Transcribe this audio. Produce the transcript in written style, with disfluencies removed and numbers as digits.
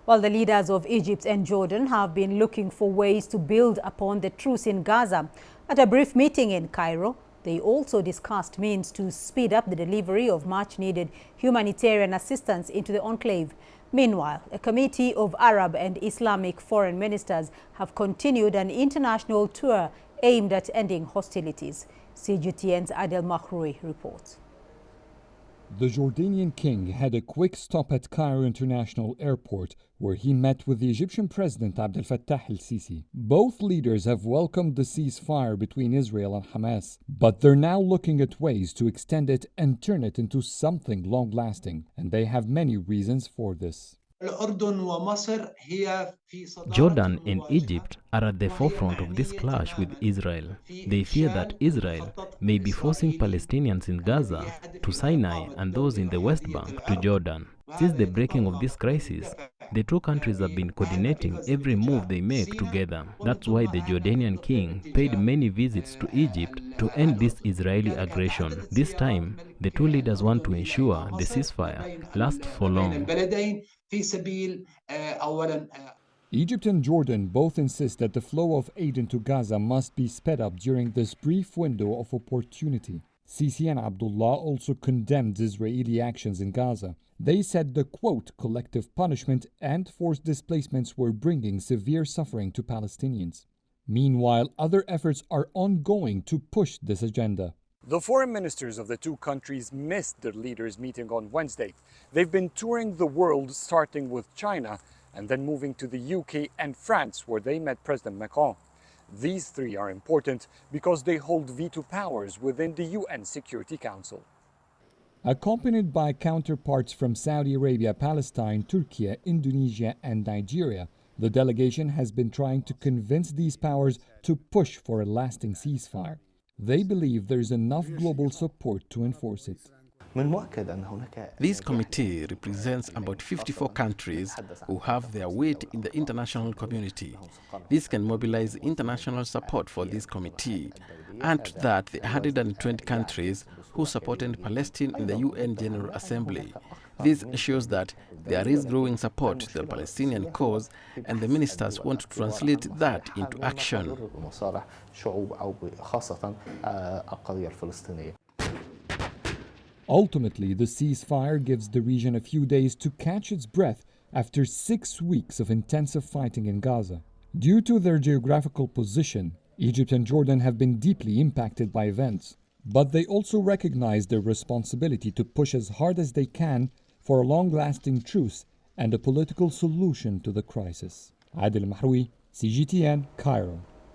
While the leaders of Egypt and Jordan have been looking for ways to build upon the truce in Gaza, at a brief meeting in Cairo, they also discussed means to speed up the delivery of much-needed humanitarian assistance into the enclave. Meanwhile, a committee of Arab and Islamic foreign ministers have continued an international tour aimed at ending hostilities. CGTN's Adel Mahroui reports. The Jordanian king had a quick stop at Cairo International Airport, where he met with the Egyptian President Abdel Fattah el-Sisi. Both leaders have welcomed the ceasefire between Israel and Hamas, but they're now looking at ways to extend it and turn it into something long-lasting, and they have many reasons for this. Jordan and Egypt are at the forefront of this clash with Israel. They fear that Israel may be forcing Palestinians in Gaza to Sinai and those in the West Bank to Jordan. Since the breaking of this crisis, the two countries have been coordinating every move they make together. That's why the Jordanian king paid many visits to Egypt to end this Israeli aggression. This time, the two leaders want to ensure the ceasefire lasts for long. Egypt and Jordan both insist that the flow of aid into Gaza must be sped up during this brief window of opportunity. Sisi and Abdullah also condemned Israeli actions in Gaza. They said the, quote, collective punishment and forced displacements were bringing severe suffering to Palestinians. Meanwhile, other efforts are ongoing to push this agenda. The foreign ministers of the two countries missed their leaders' meeting on Wednesday. They've been touring the world, starting with China and then moving to the UK and France, where they met President Macron. These three are important because they hold veto powers within the UN Security Council. Accompanied by counterparts from Saudi Arabia, Palestine, Turkey, Indonesia, and Nigeria, the delegation has been trying to convince these powers to push for a lasting ceasefire. They believe there is enough global support to enforce it. This committee represents about 54 countries who have their weight in the international community. This can mobilize international support for this committee. Add to that the 120 countries who supported Palestine in the UN General Assembly. This shows that there is growing support to the Palestinian cause, and the ministers want to translate that into action. Ultimately, the ceasefire gives the region a few days to catch its breath after 6 weeks of intensive fighting in Gaza. Due to their geographical position, Egypt and Jordan have been deeply impacted by events, but they also recognize their responsibility to push as hard as they can for a long-lasting truce and a political solution to the crisis. Adel Mahroui, CGTN, Cairo.